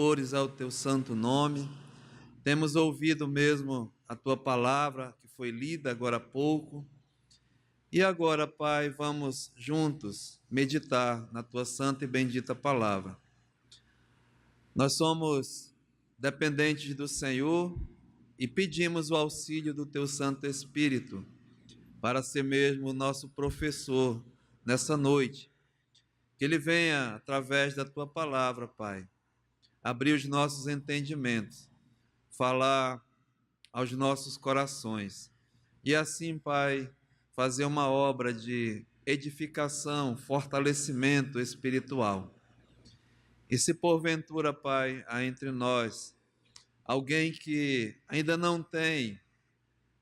louvores ao teu santo nome. Temos ouvido mesmo a tua palavra, que foi lida agora há pouco. E agora, Pai, vamos juntos meditar na tua santa e bendita palavra. Nós somos dependentes do Senhor e pedimos o auxílio do teu Santo Espírito para ser mesmo o nosso professor nessa noite. Que ele venha, através da tua palavra, Pai, abrir os nossos entendimentos, falar aos nossos corações. E assim, Pai, fazer uma obra de edificação, fortalecimento espiritual. E se porventura, Pai, há entre nós alguém que ainda não tem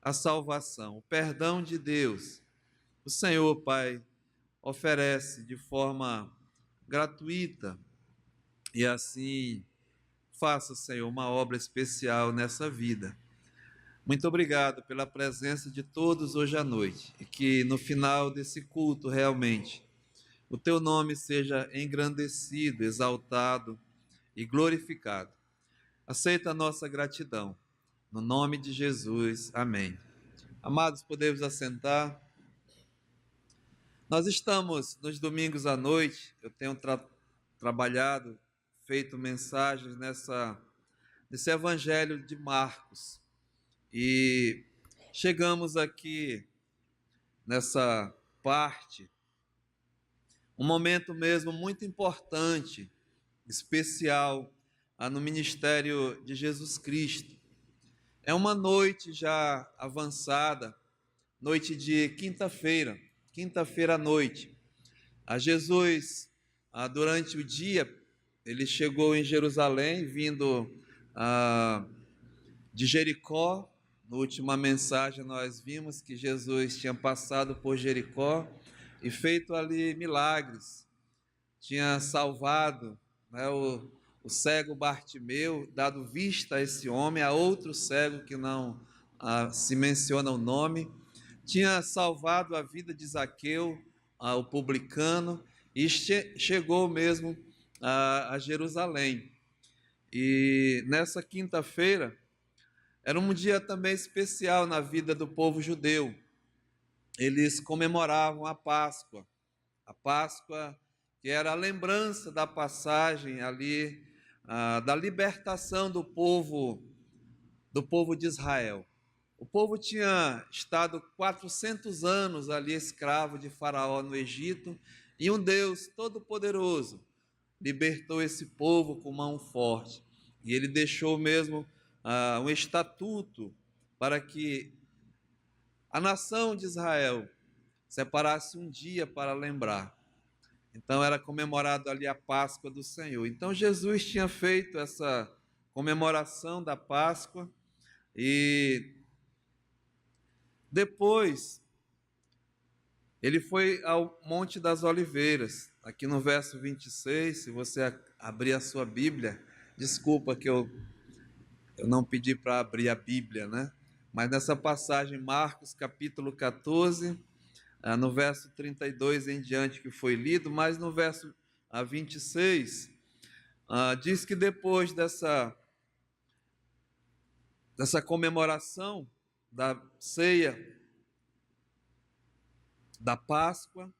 a salvação, o perdão de Deus, o Senhor, Pai, oferece de forma gratuita e assim faça, Senhor, uma obra especial nessa vida. Muito obrigado pela presença de todos hoje à noite e que no final desse culto realmente o teu nome seja engrandecido, exaltado e glorificado. Aceita a nossa gratidão. No nome de Jesus, amém. Amados, podemos assentar. Nós estamos nos domingos à noite, eu tenho trabalhado, feito mensagens nesse Evangelho de Marcos. E chegamos aqui nessa parte, um momento mesmo muito importante, especial, no ministério de Jesus Cristo. É uma noite já avançada, noite de quinta-feira à noite. Jesus, durante o dia, ele chegou em Jerusalém, vindo de Jericó. Na última mensagem nós vimos que Jesus tinha passado por Jericó e feito ali milagres. Tinha salvado, né, o cego Bartimeu, dado vista a esse homem, a outro cego que não se menciona o nome. Tinha salvado a vida de Zaqueu, o publicano, e chegou mesmo a Jerusalém. E nessa quinta-feira, era um dia também especial na vida do povo judeu. Eles comemoravam a Páscoa que era a lembrança da passagem ali, da libertação do povo de Israel. O povo tinha estado 400 anos ali escravo de Faraó no Egito, e um Deus todo-poderoso libertou esse povo com mão forte. E ele deixou mesmo um estatuto para que a nação de Israel separasse um dia para lembrar. Então era comemorado ali a Páscoa do Senhor. Então Jesus tinha feito essa comemoração da Páscoa e depois ele foi ao Monte das Oliveiras. Aqui no verso 26, se você abrir a sua Bíblia, desculpa que eu não pedi para abrir a Bíblia, né? Mas nessa passagem, Marcos capítulo 14, no verso 32 em diante que foi lido, mas no verso 26, diz que depois dessa comemoração da ceia, da Páscoa,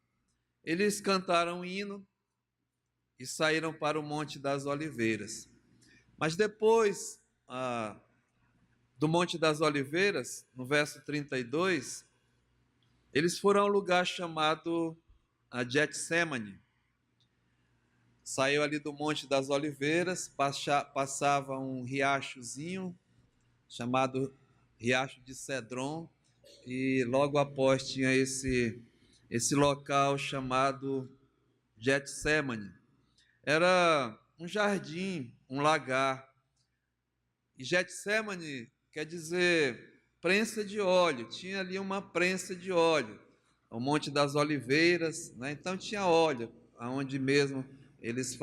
eles cantaram um hino e saíram para o Monte das Oliveiras. Mas depois do Monte das Oliveiras, no verso 32, eles foram a um lugar chamado Getsemane. Saiu ali do Monte das Oliveiras, passava um riachozinho chamado Riacho de Cedron, e logo após tinha esse local chamado Getsemane. Era um jardim, um lagar. E Getsemane quer dizer prensa de óleo. Tinha ali uma prensa de óleo, o Monte das Oliveiras, né? Então tinha óleo, aonde mesmo eles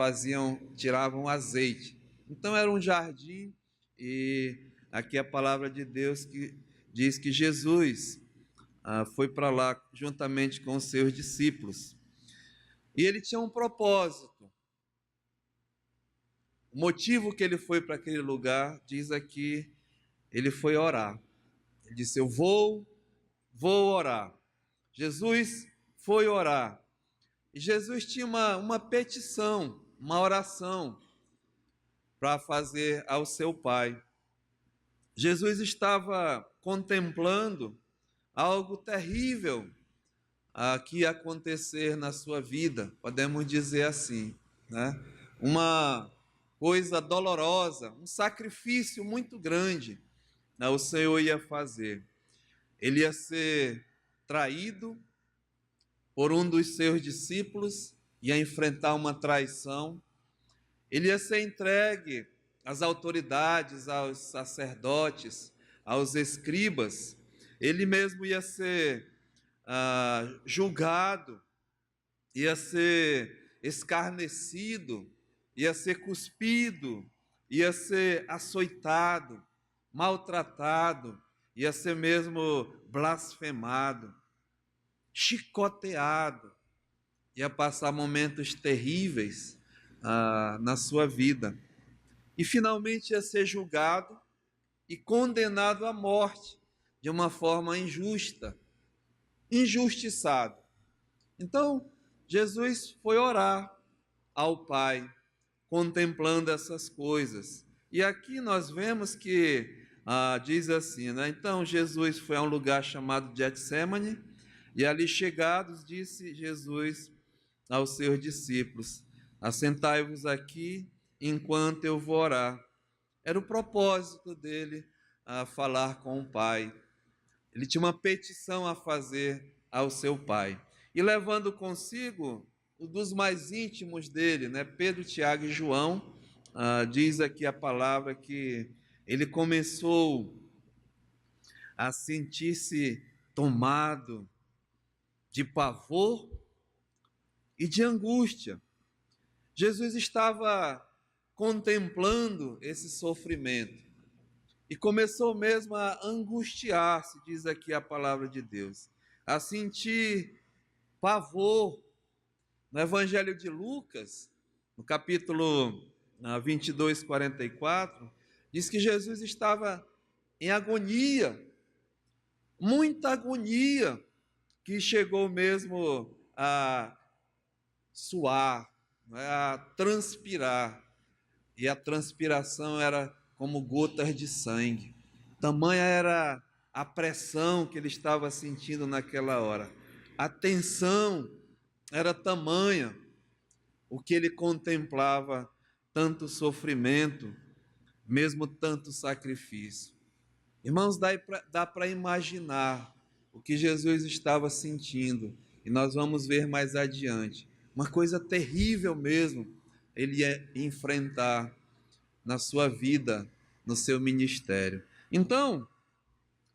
tiravam azeite. Então era um jardim, e aqui a palavra de Deus que diz que Jesus foi para lá juntamente com os seus discípulos. E ele tinha um propósito. O motivo que ele foi para aquele lugar, diz aqui, ele foi orar. Ele disse: eu vou orar. Jesus foi orar. E Jesus tinha uma petição, uma oração para fazer ao seu Pai. Jesus estava contemplando algo terrível que ia acontecer na sua vida, podemos dizer assim, né? Uma coisa dolorosa, um sacrifício muito grande, né, o Senhor ia fazer. Ele ia ser traído por um dos seus discípulos, ia enfrentar uma traição. Ele ia ser entregue às autoridades, aos sacerdotes, aos escribas. Ele mesmo ia ser julgado, ia ser escarnecido, ia ser cuspido, ia ser açoitado, maltratado, ia ser mesmo blasfemado, chicoteado, ia passar momentos terríveis na sua vida. E finalmente ia ser julgado e condenado à morte de uma forma injusta, injustiçado. Então, Jesus foi orar ao Pai, contemplando essas coisas. E aqui nós vemos que diz assim, né? Então Jesus foi a um lugar chamado Getsêmani, e ali chegados, disse Jesus aos seus discípulos: assentai-vos aqui enquanto eu vou orar. Era o propósito dele falar com o Pai. Ele tinha uma petição a fazer ao seu Pai. E levando consigo um dos mais íntimos dele, né? Pedro, Tiago e João, diz aqui a palavra que ele começou a sentir-se tomado de pavor e de angústia. Jesus estava contemplando esse sofrimento e começou mesmo a angustiar-se, diz aqui a palavra de Deus, a sentir pavor. No Evangelho de Lucas, no capítulo 22, 44, diz que Jesus estava em agonia, muita agonia, que chegou mesmo a suar, a transpirar, e a transpiração era como gotas de sangue. Tamanha era a pressão que ele estava sentindo naquela hora. A tensão era tamanha, o que ele contemplava, tanto sofrimento, mesmo tanto sacrifício. Irmãos, dá para imaginar o que Jesus estava sentindo, e nós vamos ver mais adiante. Uma coisa terrível mesmo, ele ia enfrentar na sua vida, no seu ministério. Então,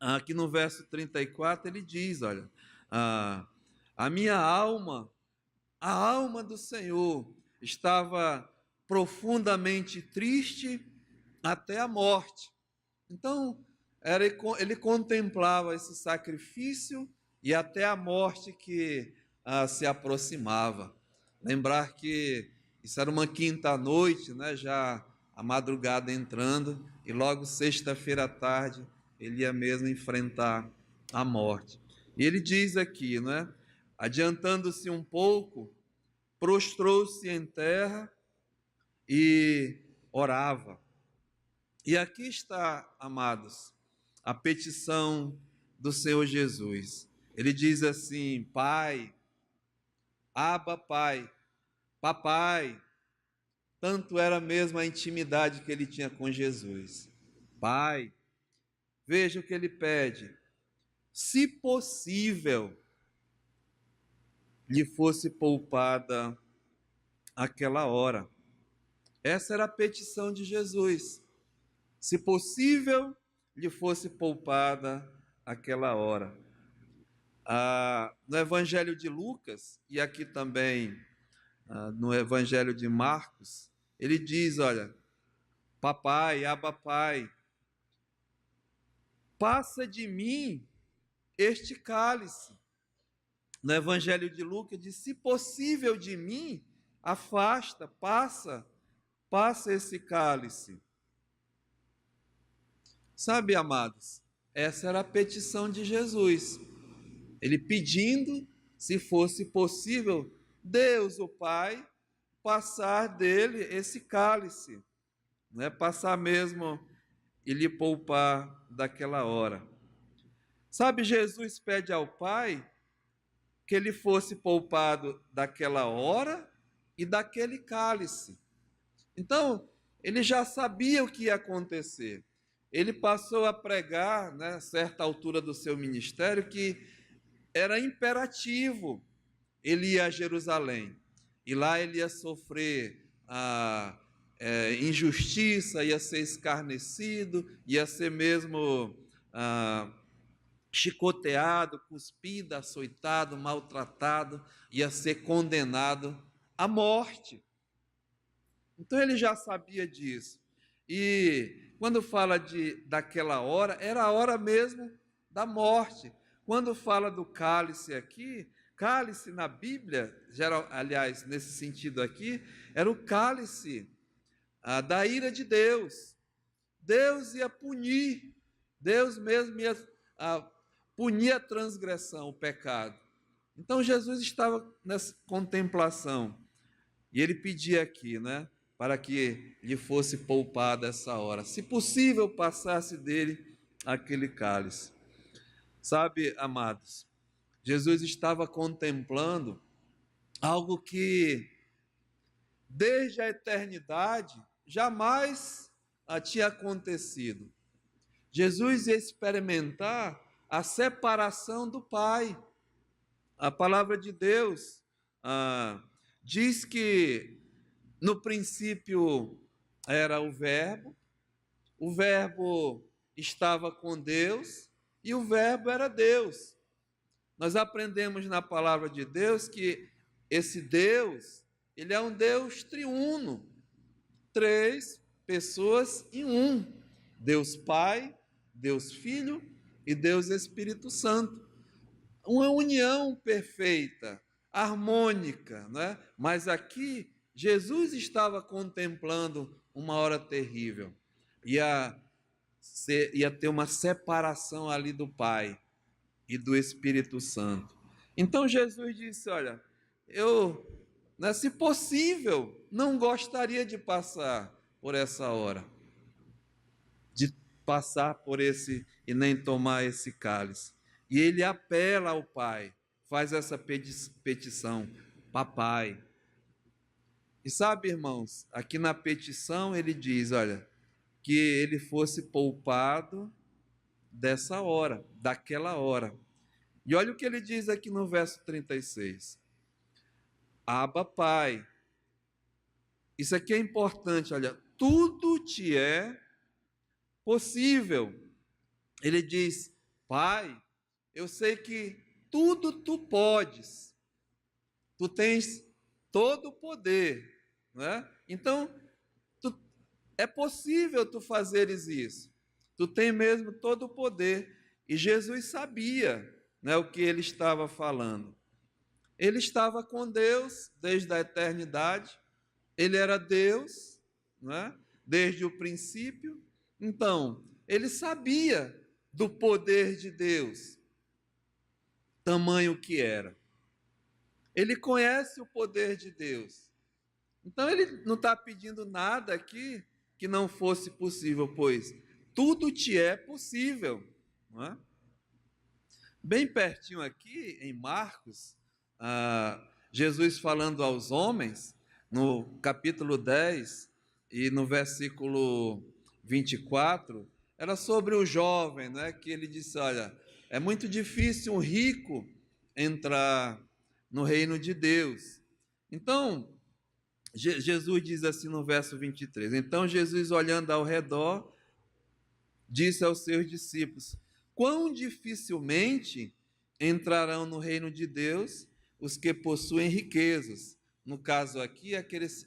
aqui no verso 34, ele diz, olha, a minha alma, a alma do Senhor estava profundamente triste até a morte. Então, ele contemplava esse sacrifício e até a morte que se aproximava. Lembrar que isso era uma quinta-noite, né, já a madrugada entrando, e logo sexta-feira à tarde ele ia mesmo enfrentar a morte. E ele diz aqui, né, adiantando-se um pouco, prostrou-se em terra e orava. E aqui está, amados, a petição do Senhor Jesus. Ele diz assim: Pai, Abba, Pai, Papai. Tanto era mesmo a intimidade que ele tinha com Jesus. Pai, veja o que ele pede. Se possível, lhe fosse poupada aquela hora. Essa era a petição de Jesus. Se possível, lhe fosse poupada aquela hora. No Evangelho de Lucas, e aqui também no Evangelho de Marcos, ele diz, olha, Papai, Abba Pai, passa de mim este cálice. No Evangelho de Lucas diz, se possível de mim, afasta, passa passa esse cálice. Sabe, amados, essa era a petição de Jesus. Ele pedindo, se fosse possível, Deus, o Pai, passar dele esse cálice, né? Passar mesmo e lhe poupar daquela hora. Sabe, Jesus pede ao Pai que ele fosse poupado daquela hora e daquele cálice. Então, ele já sabia o que ia acontecer. Ele passou a pregar, né, a certa altura do seu ministério, que era imperativo ele ir a Jerusalém. E lá ele ia sofrer a injustiça, ia ser escarnecido, ia ser mesmo chicoteado, cuspido, açoitado, maltratado, ia ser condenado à morte. Então ele já sabia disso. E quando fala daquela hora, era a hora mesmo da morte. Quando fala do cálice aqui, cálice na Bíblia, aliás, nesse sentido aqui, era o cálice da ira de Deus. Deus ia punir, Deus mesmo ia punir a transgressão, o pecado. Então Jesus estava nessa contemplação. E ele pedia aqui, né, para que lhe fosse poupada essa hora. Se possível, passasse dele aquele cálice. Sabe, amados, Jesus estava contemplando algo que, desde a eternidade, jamais tinha acontecido. Jesus ia experimentar a separação do Pai. A palavra de Deus diz que no princípio era o Verbo estava com Deus e o Verbo era Deus. Nós aprendemos na palavra de Deus que esse Deus, ele é um Deus triuno, 3 pessoas em um: Deus Pai, Deus Filho e Deus Espírito Santo. Uma união perfeita, harmônica, não é? Mas aqui Jesus estava contemplando uma hora terrível. Ia ter uma separação ali do Pai e do Espírito Santo. Então Jesus disse: olha, eu, né, se possível, não gostaria de passar por essa hora, de passar por esse e nem tomar esse cálice. E ele apela ao Pai, faz essa petição: Papai. E sabe, irmãos, aqui na petição ele diz, olha, que ele fosse poupado dessa hora, daquela hora. E olha o que ele diz aqui no verso 36. Abba, Pai. Isso aqui é importante, olha, tudo te é possível. Ele diz: Pai, eu sei que tudo tu podes, tu tens todo o poder, né? Então, é possível tu fazeres isso, tu tens mesmo todo o poder. E Jesus sabia, né, o que ele estava falando. Ele estava com Deus desde a eternidade, ele era Deus, né, desde o princípio. Então, ele sabia do poder de Deus, tamanho que era. Ele conhece o poder de Deus. Então, ele não está pedindo nada aqui que não fosse possível, pois tudo te é possível. Não é? Bem pertinho aqui, em Marcos, Jesus falando aos homens, no capítulo 10 e no versículo 24, era sobre o jovem, né, que ele disse: olha, é muito difícil um rico entrar no reino de Deus. Então, Jesus diz assim no verso 23, então Jesus, olhando ao redor, disse aos seus discípulos: quão dificilmente entrarão no reino de Deus os que possuem riquezas. No caso aqui,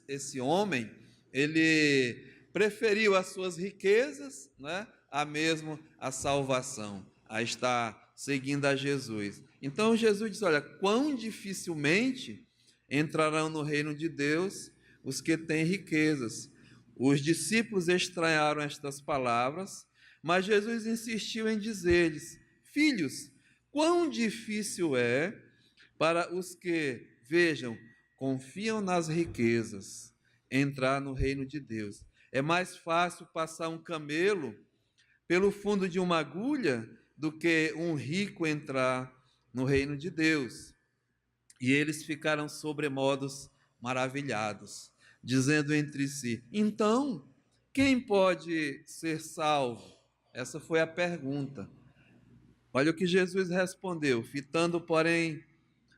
esse homem, ele preferiu as suas riquezas, né, a mesmo a salvação, a estar seguindo a Jesus. Então Jesus diz: olha, quão dificilmente entrarão no reino de Deus os que têm riquezas. Os discípulos estranharam estas palavras, mas Jesus insistiu em dizer-lhes: Filhos, quão difícil é para os que, vejam, confiam nas riquezas, entrar no reino de Deus. É mais fácil passar um camelo pelo fundo de uma agulha do que um rico entrar no reino de Deus. E eles ficaram sobremodos maravilhados, dizendo entre si: Então, quem pode ser salvo? Essa foi a pergunta. Olha o que Jesus respondeu, fitando, porém,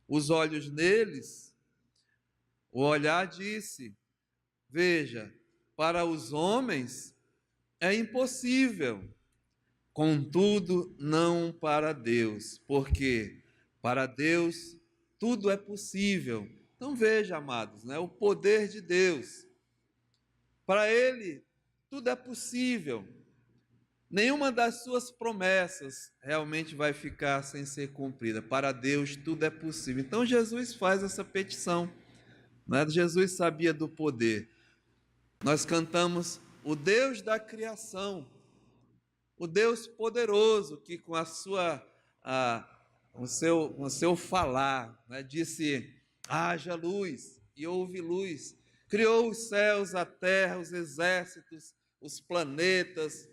os olhos neles, o olhar disse: Veja, para os homens é impossível, contudo, não para Deus, porque para Deus tudo é possível. Então veja, amados, o poder de Deus. Para Ele tudo é possível. Nenhuma das suas promessas realmente vai ficar sem ser cumprida. Para Deus tudo é possível. Então Jesus faz essa petição. Jesus sabia do poder. Nós cantamos o Deus da criação, o Deus poderoso que com o seu falar, disse: haja luz, e houve luz. Criou os céus, a terra, os exércitos, os planetas,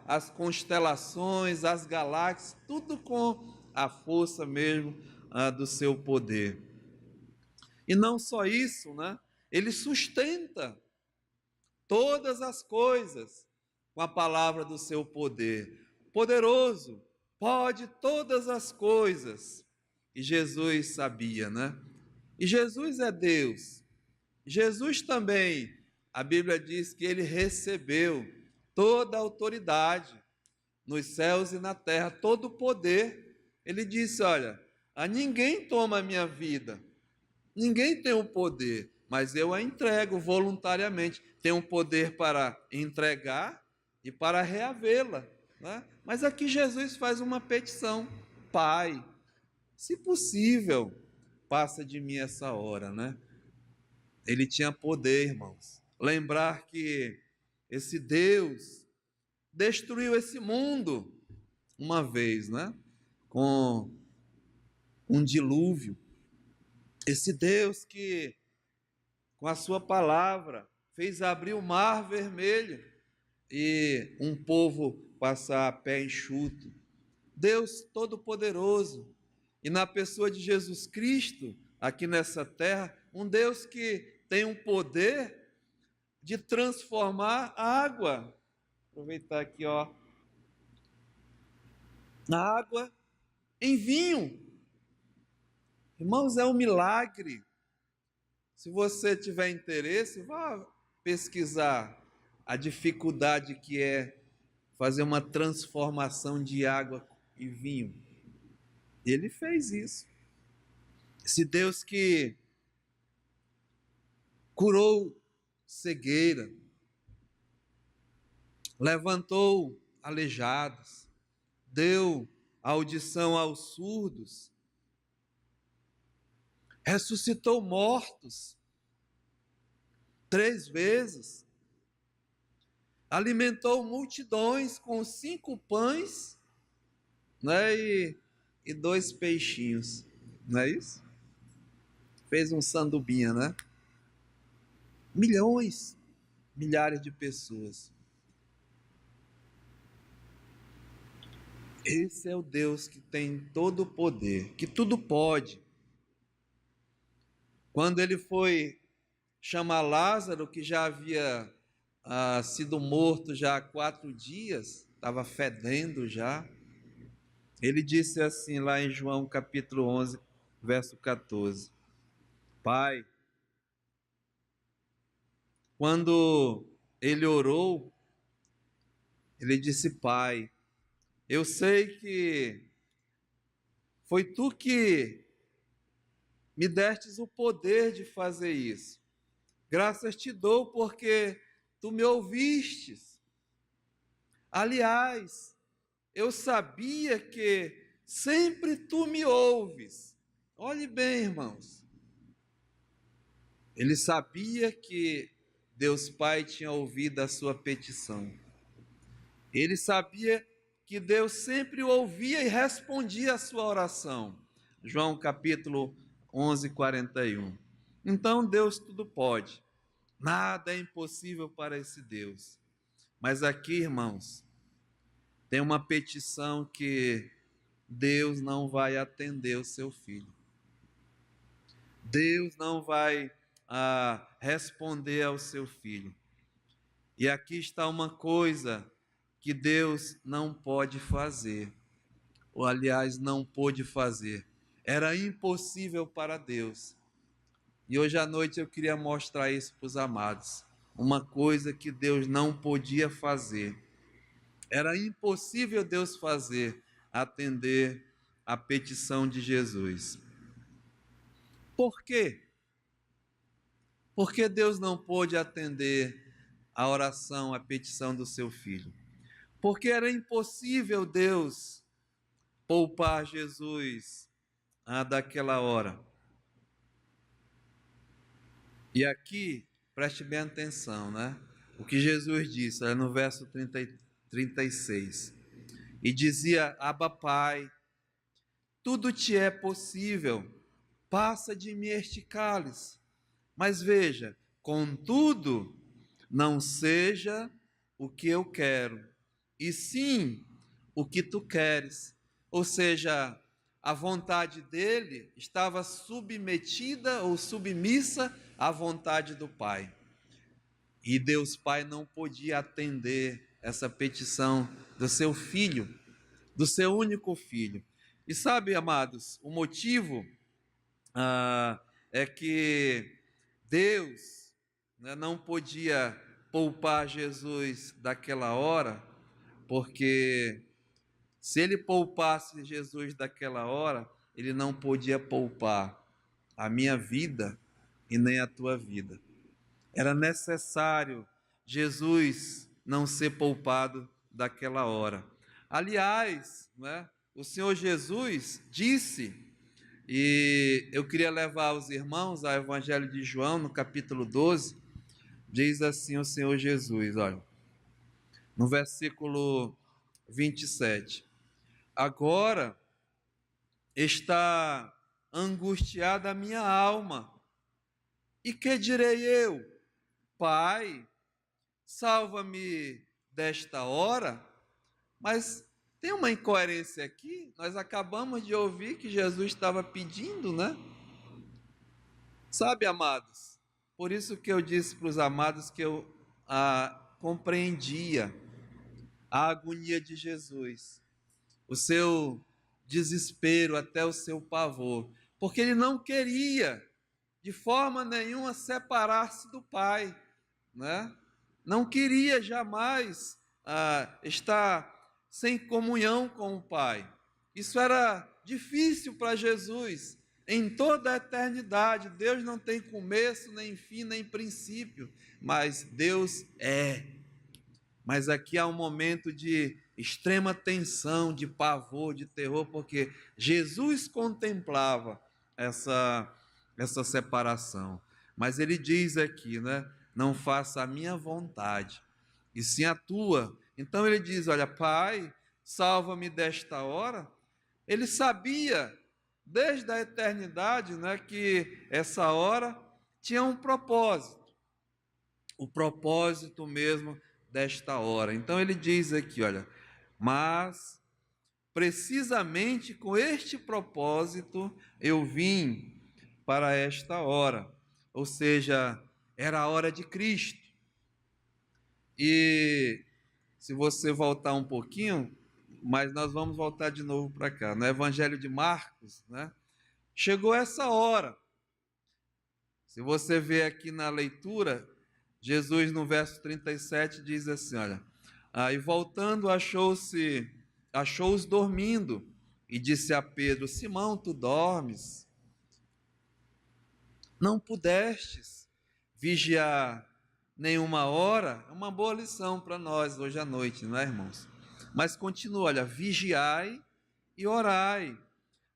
as constelações, as galáxias, tudo com a força mesmo do seu poder. E não só isso, ele sustenta todas as coisas com a palavra do seu poder. Poderoso, pode todas as coisas. E Jesus sabia, E Jesus é Deus. Jesus também, a Bíblia diz que ele recebeu toda a autoridade nos céus e na terra, todo o poder. Ele disse: olha, a ninguém toma a minha vida, ninguém tem o poder, mas eu a entrego voluntariamente. Tenho um poder para entregar e para reavê-la. Mas aqui Jesus faz uma petição: Pai, se possível, passa de mim essa hora, Ele tinha poder, irmãos. Lembrar que esse Deus destruiu esse mundo uma vez, com um dilúvio. Esse Deus que, com a sua palavra, fez abrir o mar vermelho e um povo passar a pé enxuto. Deus Todo-Poderoso. E na pessoa de Jesus Cristo, aqui nessa terra, um Deus que tem um poder de transformar a água. Aproveitar aqui, a água em vinho. Irmãos, é um milagre. Se você tiver interesse, vá pesquisar a dificuldade que é fazer uma transformação de água e vinho. Ele fez isso. Esse Deus que curou cegueira, levantou aleijados, deu audição aos surdos, ressuscitou mortos 3 vezes, alimentou multidões com 5 pães, e 2 peixinhos, não é isso? Fez um sandubinha, Milhões, milhares de pessoas. Esse é o Deus que tem todo o poder, que tudo pode. Quando ele foi chamar Lázaro, que já havia sido morto já há 4 dias, estava fedendo já, ele disse assim lá em João capítulo 11, verso 14: Pai, quando ele orou, ele disse: Pai, eu sei que foi tu que me destes o poder de fazer isso. Graças te dou porque tu me ouvistes. Aliás, eu sabia que sempre tu me ouves. Olhe bem, irmãos. Ele sabia que Deus Pai tinha ouvido a sua petição. Ele sabia que Deus sempre ouvia e respondia a sua oração. João capítulo 11, 41. Então Deus tudo pode. Nada é impossível para esse Deus. Mas aqui, irmãos, tem uma petição que Deus não vai atender o seu filho. Deus não vai responder ao seu filho. E aqui está uma coisa que Deus não pode fazer, ou aliás, não pôde fazer. Era impossível para Deus. E hoje à noite eu queria mostrar isso para os amados. Uma coisa que Deus não podia fazer. Era impossível Deus fazer, atender a petição de Jesus. Por quê? Porque Deus não pôde atender a oração, a petição do seu filho. Porque era impossível Deus poupar Jesus daquela hora. E aqui, preste bem atenção, né? O que Jesus disse, no verso 36. E dizia: Abba, Pai, tudo te é possível, passa de mim este cálice. Mas veja, contudo, não seja o que eu quero, e sim o que tu queres. Ou seja, a vontade dele estava submetida ou submissa à vontade do Pai. E Deus Pai não podia atender essa petição do seu filho, do seu único filho. E sabe, amados, o motivo é que Deus, né, não podia poupar Jesus daquela hora, porque se ele poupasse Jesus daquela hora, ele não podia poupar a minha vida e nem a tua vida. Era necessário Jesus não ser poupado daquela hora. Aliás, né, o Senhor Jesus disse, e eu queria levar os irmãos ao Evangelho de João, no capítulo 12, diz assim o Senhor Jesus, olha, no versículo 27. Agora está angustiada a minha alma. E que direi eu? Pai, salva-me desta hora? Mas tem uma incoerência aqui. Nós acabamos de ouvir que Jesus estava pedindo, né? Sabe, amados, por isso que eu disse para os amados que eu compreendia a agonia de Jesus, o seu desespero, até o seu pavor, porque ele não queria de forma nenhuma separar-se do Pai, né? Não queria jamais estar sem comunhão com o Pai. Isso era difícil para Jesus. Em toda a eternidade, Deus não tem começo, nem fim, nem princípio, mas Deus é. Mas aqui há um momento de extrema tensão, de pavor, de terror, porque Jesus contemplava essa separação. Mas ele diz aqui, né? Não faça a minha vontade, e sim a tua. Então ele diz: olha, Pai, salva-me desta hora. Ele sabia, desde a eternidade, né, que essa hora tinha um propósito, o propósito mesmo desta hora. Então ele diz aqui, olha, mas precisamente com este propósito eu vim para esta hora, ou seja, era a hora de Cristo. E se você voltar um pouquinho, mas nós vamos voltar de novo para cá, no Evangelho de Marcos, né? Chegou essa hora. Se você vê aqui na leitura, Jesus no verso 37 diz assim, olha, e voltando achou-os dormindo, e disse a Pedro: Simão, tu dormes? Não pudestes vigiar nenhuma hora? É uma boa lição para nós hoje à noite, não é, irmãos? Mas continua, olha, vigiai e orai,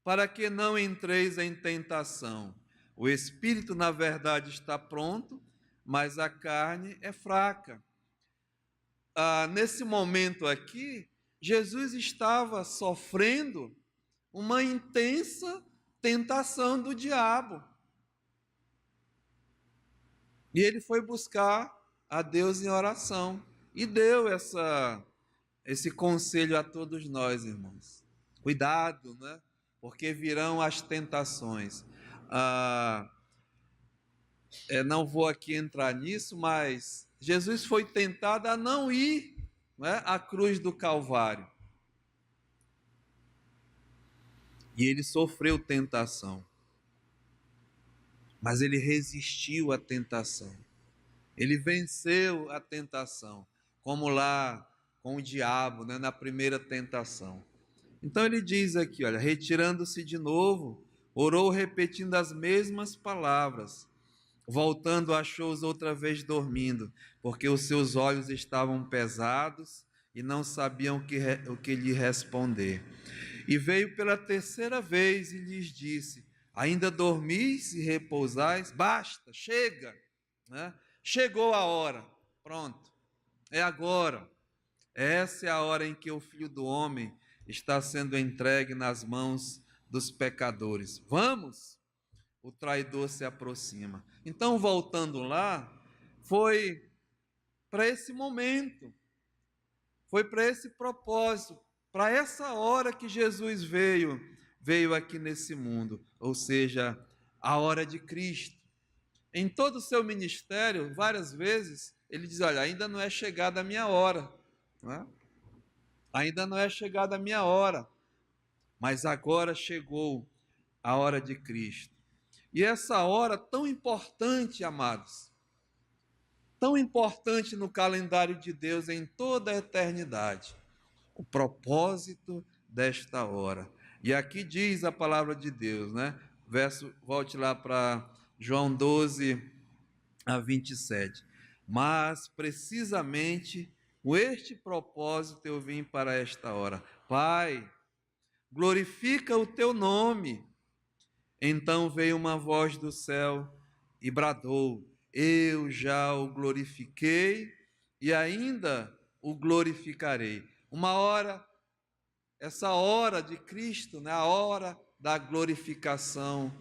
para que não entreis em tentação. O espírito, na verdade, está pronto, mas a carne é fraca. Nesse momento aqui, Jesus estava sofrendo uma intensa tentação do diabo. E ele foi buscar a Deus em oração e deu esse conselho a todos nós, irmãos. Cuidado, né? Porque virão as tentações. Não vou aqui entrar nisso, mas Jesus foi tentado a não ir, né, à cruz do Calvário. E ele sofreu tentação. Mas ele resistiu à tentação. Ele venceu a tentação, como lá com o diabo, né, na primeira tentação. Então ele diz aqui, olha, retirando-se de novo, orou repetindo as mesmas palavras. Voltando, achou-os outra vez dormindo, porque os seus olhos estavam pesados e não sabiam o que lhe responder. E veio pela terceira vez e lhes disse: ainda dormis e repousais? Basta, chega, né? Chegou a hora, pronto, é agora. Essa é a hora em que o Filho do Homem está sendo entregue nas mãos dos pecadores. Vamos? O traidor se aproxima. Então, voltando lá, foi para esse momento, foi para esse propósito, para essa hora que Jesus veio aqui nesse mundo, ou seja, a hora de Cristo. Em todo o seu ministério, várias vezes, ele diz: olha, ainda não é chegada a minha hora, não é? Ainda não é chegada a minha hora, mas agora chegou a hora de Cristo. E essa hora tão importante, amados, tão importante no calendário de Deus em toda a eternidade, o propósito desta hora. E aqui diz a palavra de Deus, né? Volte lá para João 12:27. Mas precisamente com este propósito eu vim para esta hora. Pai, glorifica o teu nome. Então veio uma voz do céu e bradou: eu já o glorifiquei e ainda o glorificarei. Uma hora, essa hora de Cristo, né, a hora da glorificação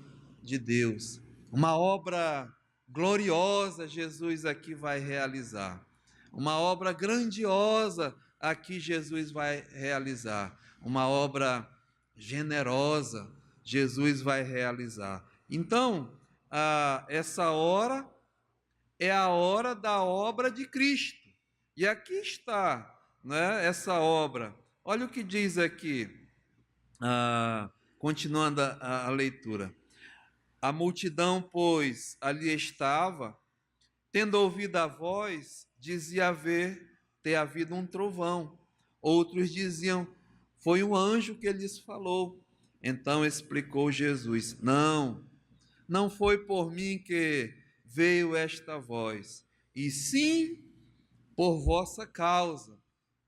de Deus. Uma obra gloriosa Jesus aqui vai realizar. Uma obra grandiosa aqui Jesus vai realizar. Uma obra generosa Jesus vai realizar. Então, essa hora é a hora da obra de Cristo. E aqui está, né, essa obra. Olha o que diz aqui, continuando a leitura. A multidão, pois, ali estava, tendo ouvido a voz, dizia ter havido um trovão. Outros diziam: foi um anjo que lhes falou. Então explicou Jesus: não foi por mim que veio esta voz, e sim por vossa causa,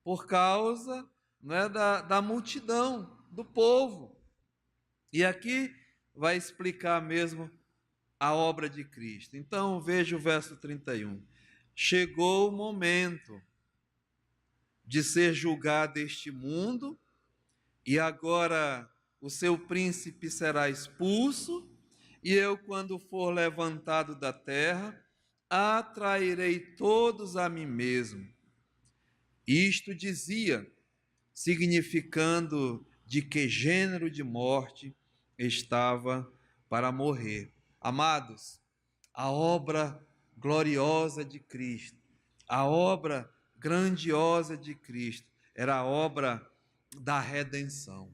por causa, né, da multidão, do povo. E aqui vai explicar mesmo a obra de Cristo. Então veja o verso 31. Chegou o momento de ser julgado este mundo, e agora o seu príncipe será expulso, e eu, quando for levantado da terra, atrairei todos a mim mesmo. Isto dizia, significando de que gênero de morte estava para morrer. Amados, a obra gloriosa de Cristo, a obra grandiosa de Cristo, era a obra da redenção.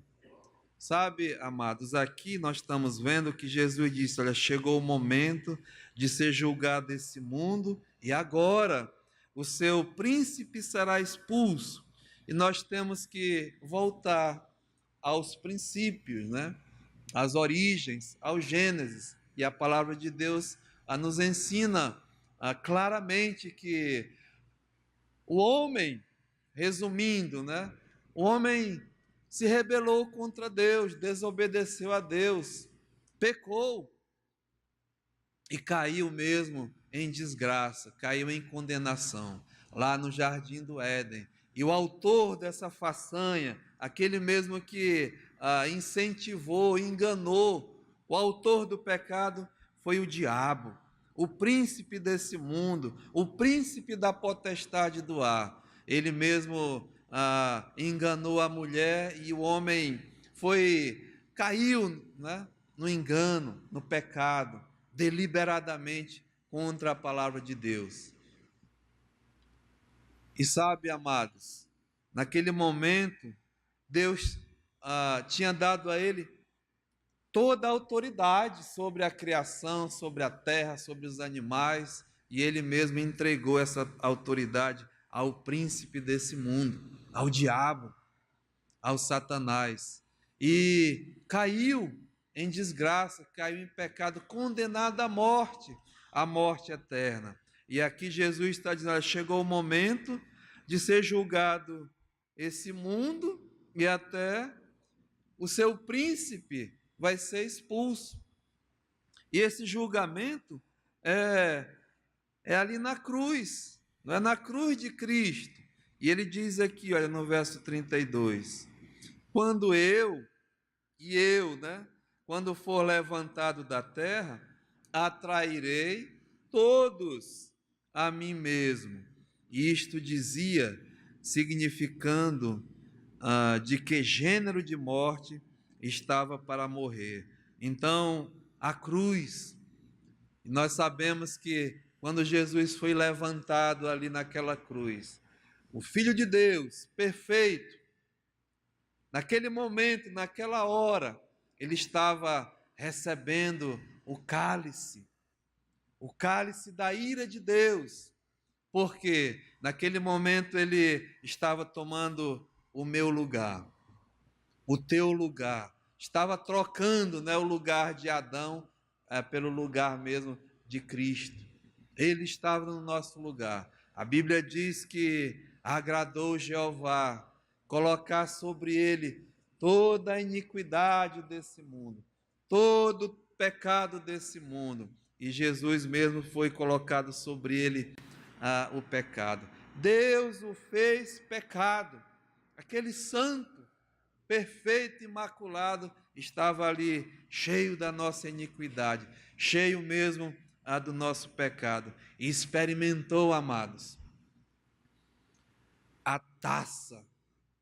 Sabe, amados, aqui nós estamos vendo que Jesus disse: olha, chegou o momento de ser julgado esse mundo, e agora o seu príncipe será expulso. E nós temos que voltar aos princípios, né? Às origens, ao Gênesis. E a palavra de Deus nos ensina claramente que o homem, resumindo, né? O homem se rebelou contra Deus, desobedeceu a Deus, pecou e caiu mesmo em desgraça, caiu em condenação, lá no Jardim do Éden. E o autor dessa façanha, aquele mesmo que incentivou, enganou, o autor do pecado foi o diabo, o príncipe desse mundo, o príncipe da potestade do ar. Ele mesmo enganou a mulher e o homem caiu, né, no engano, no pecado, deliberadamente contra a palavra de Deus. E sabe, amados, naquele momento, Deus tinha dado a ele toda a autoridade sobre a criação, sobre a terra, sobre os animais, e ele mesmo entregou essa autoridade ao príncipe desse mundo, ao diabo, ao Satanás. E caiu em desgraça, caiu em pecado, condenado à morte eterna. E aqui Jesus está dizendo: chegou o momento de ser julgado esse mundo e até o seu príncipe vai ser expulso. E esse julgamento é ali na cruz, não é na cruz de Cristo. E ele diz aqui, olha, no verso 32, quando eu, né, quando for levantado da terra, atrairei todos a mim mesmo. Isto dizia, significando de que gênero de morte estava para morrer. Então, a cruz, nós sabemos que quando Jesus foi levantado ali naquela cruz, o Filho de Deus, perfeito, naquele momento, naquela hora, ele estava recebendo o cálice da ira de Deus, porque naquele momento ele estava tomando o meu lugar, o teu lugar, estava trocando, né, o lugar de Adão pelo lugar mesmo de Cristo. Ele estava no nosso lugar. A Bíblia diz que agradou Jeová colocar sobre ele toda a iniquidade desse mundo, todo o pecado desse mundo. E Jesus mesmo foi colocado sobre ele o pecado. Deus o fez pecado. Aquele santo, perfeito, imaculado, estava ali cheio da nossa iniquidade, cheio mesmo do nosso pecado. E experimentou, amados, a taça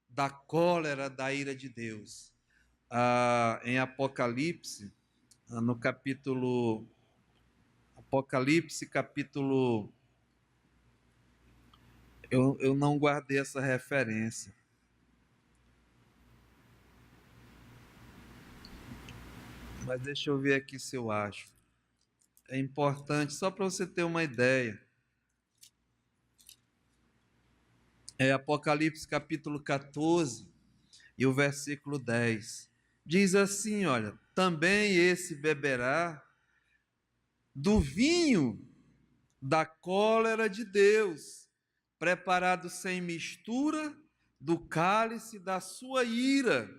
da cólera da ira de Deus. Em Apocalipse, no capítulo eu não guardei essa referência, mas deixa eu ver aqui se eu acho. É importante, só para você ter uma ideia. É Apocalipse capítulo 14 e o versículo 10. Diz assim, olha, também esse beberá do vinho da cólera de Deus, preparado sem mistura do cálice da sua ira,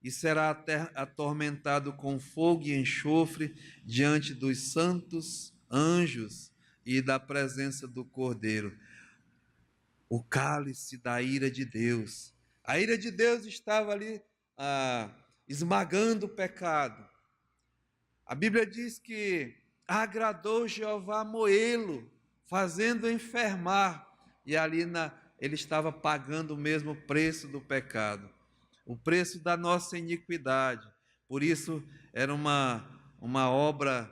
e será atormentado com fogo e enxofre diante dos santos anjos e da presença do Cordeiro. O cálice da ira de Deus. A ira de Deus estava ali esmagando o pecado. A Bíblia diz que agradou Jeová moê-lo, fazendo enfermar, e ali ele estava pagando o mesmo preço do pecado, o preço da nossa iniquidade. Por isso era uma obra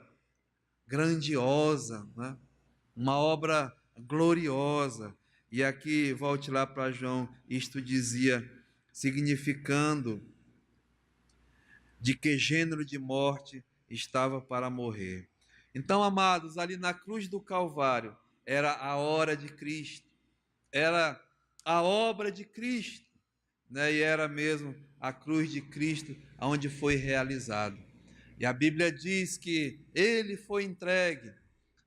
grandiosa, né? Uma obra gloriosa. E aqui, volte lá para João, isto dizia, significando de que gênero de morte estava para morrer. Então, amados, ali na cruz do Calvário, era a hora de Cristo, era a obra de Cristo, né? E era mesmo a cruz de Cristo onde foi realizado. E a Bíblia diz que ele foi entregue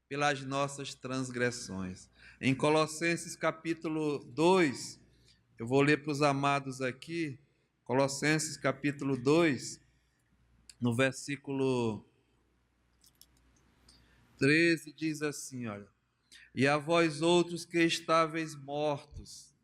pelas nossas transgressões. Em Colossenses capítulo 2, eu vou ler para os amados aqui, Colossenses capítulo 2, no versículo 13 diz assim, olha: e a vós outros que estáveis mortos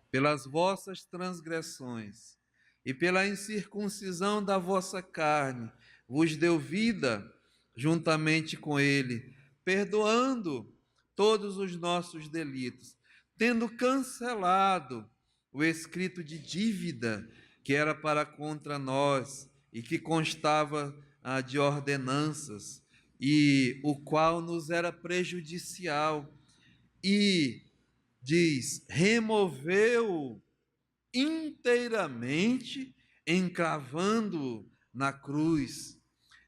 pelas vossas transgressões e pela incircuncisão da vossa carne, vos deu vida juntamente com ele, perdoando todos os nossos delitos, tendo cancelado o escrito de dívida que era para contra nós e que constava de ordenanças, e o qual nos era prejudicial, e diz, removeu inteiramente, encravando na cruz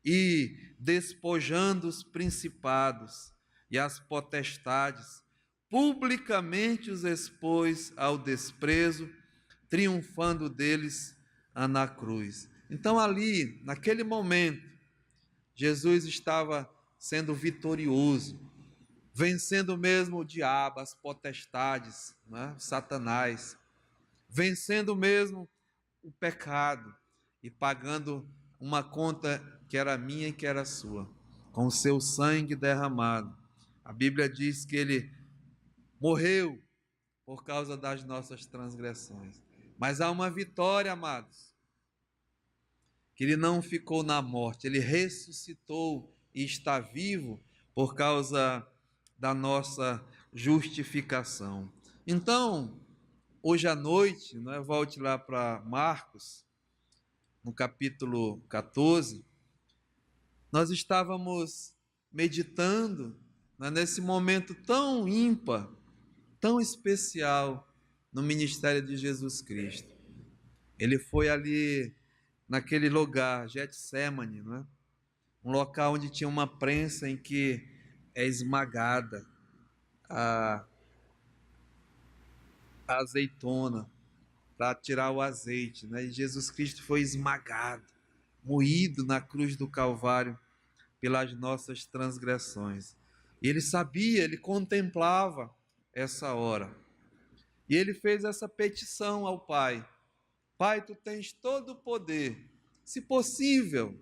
e despojando os principados e as potestades, publicamente os expôs ao desprezo, triunfando deles na cruz. Então ali, naquele momento, Jesus estava sendo vitorioso, vencendo mesmo o diabo, as potestades, né? Satanás, vencendo mesmo o pecado e pagando uma conta que era minha e que era sua, com o seu sangue derramado. A Bíblia diz que ele morreu por causa das nossas transgressões. Mas há uma vitória, amados, que ele não ficou na morte, ele ressuscitou e está vivo por causa da nossa justificação. Então, hoje à noite, volte lá para Marcos, no capítulo 14, nós estávamos meditando nesse momento tão ímpar, tão especial no ministério de Jesus Cristo. Ele foi ali naquele lugar, Getsêmani, um local onde tinha uma prensa em que é esmagada a azeitona para tirar o azeite, E Jesus Cristo foi esmagado, moído na cruz do Calvário pelas nossas transgressões. E ele sabia, ele contemplava essa hora. E ele fez essa petição ao Pai: Pai, tu tens todo o poder, se possível,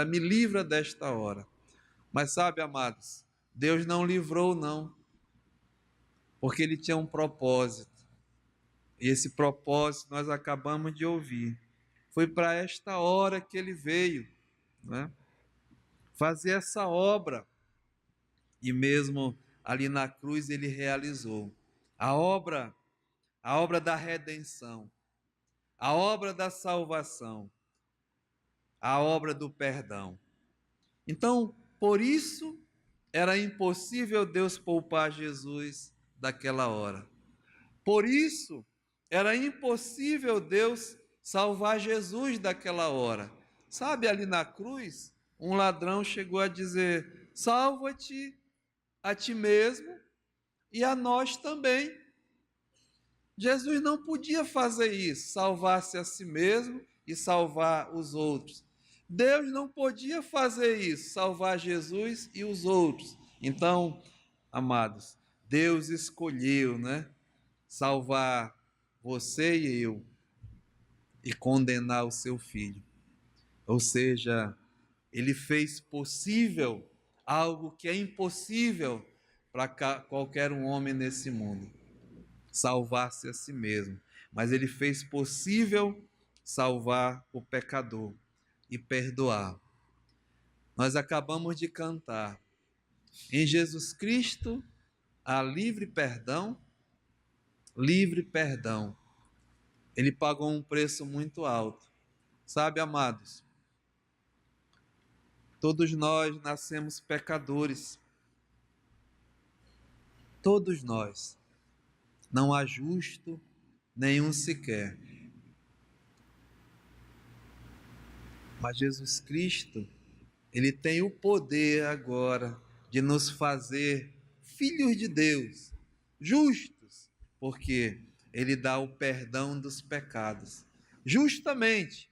me livra desta hora. Mas sabe, amados, Deus não livrou não, porque ele tinha um propósito. E esse propósito nós acabamos de ouvir. Foi para esta hora que ele veio, fazer essa obra. E mesmo ali na cruz ele realizou a obra da redenção, a obra da salvação, a obra do perdão. Então, por isso era impossível Deus poupar Jesus daquela hora. Por isso era impossível Deus salvar Jesus daquela hora. Sabe, ali na cruz, um ladrão chegou a dizer: salva-te a ti mesmo e a nós também. Jesus não podia fazer isso, salvar-se a si mesmo e salvar os outros. Deus não podia fazer isso, salvar Jesus e os outros. Então, amados, Deus escolheu, salvar você e eu e condenar o seu filho. Ou seja, ele fez possível algo que é impossível para qualquer um homem nesse mundo, salvar-se a si mesmo. Mas ele fez possível salvar o pecador e perdoar. Nós acabamos de cantar: em Jesus Cristo há livre perdão, livre perdão. Ele pagou um preço muito alto. Sabe, amados, todos nós nascemos pecadores. Todos nós. Não há justo nenhum sequer. Mas Jesus Cristo, ele tem o poder agora de nos fazer filhos de Deus, justos, porque ele dá o perdão dos pecados, justamente.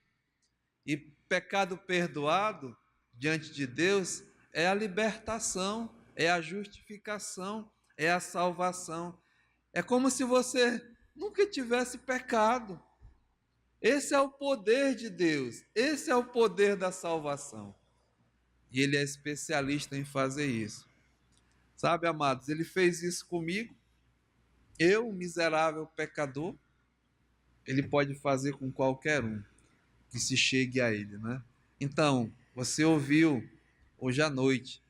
E pecado perdoado diante de Deus é a libertação, é a justificação, é a salvação. É como se você nunca tivesse pecado. Esse é o poder de Deus, esse é o poder da salvação. e Ele é especialista em fazer isso. Sabe, amados, Ele fez isso comigo, eu, miserável pecador, Ele pode fazer com qualquer um que se chegue a Ele, né? Então, você ouviu hoje à noite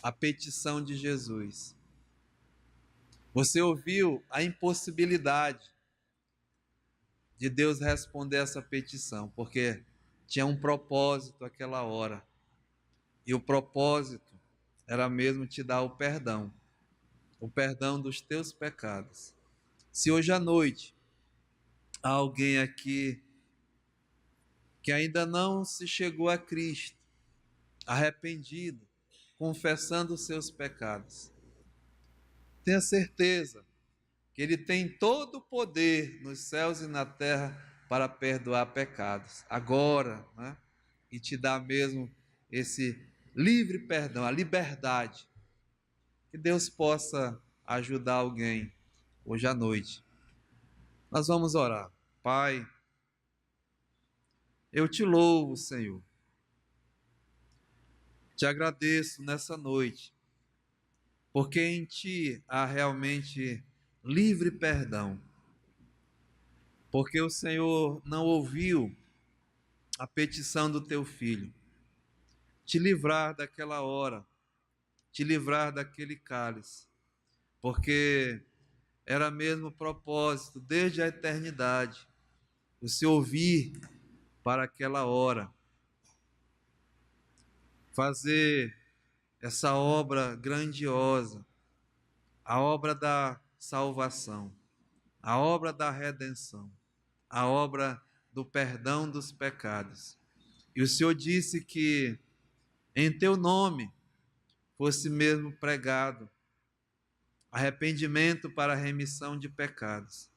a petição de Jesus. Você ouviu a impossibilidade de Deus responder essa petição, porque tinha um propósito aquela hora. E o propósito era mesmo te dar o perdão dos teus pecados. Se hoje à noite há alguém aqui que ainda não se chegou a Cristo, arrependido, confessando os seus pecados, tenha certeza que Ele tem todo o poder nos céus e na terra para perdoar pecados, agora, né? E te dar mesmo esse livre perdão, a liberdade. Que Deus possa ajudar alguém hoje à noite. Nós vamos orar. Pai, eu te louvo, Senhor. Te agradeço nessa noite, porque em Ti há realmente livre perdão. Porque o Senhor não ouviu a petição do Teu Filho, te livrar daquela hora, te livrar daquele cálice, porque era mesmo o propósito desde a eternidade, o Senhor vir para aquela hora, fazer essa obra grandiosa, a obra da salvação, a obra da redenção, a obra do perdão dos pecados. E o Senhor disse que em Teu nome fosse mesmo pregado arrependimento para a remissão de pecados.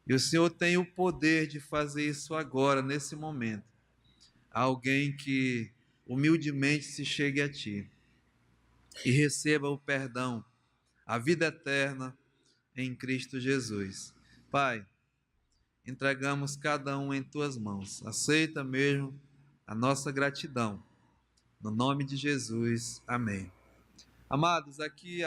E o Senhor tem o poder de fazer isso agora, nesse momento. Alguém que humildemente se chegue a Ti e receba o perdão, a vida eterna em Cristo Jesus. Pai, entregamos cada um em Tuas mãos. Aceita mesmo a nossa gratidão. No nome de Jesus, amém. Amados, aqui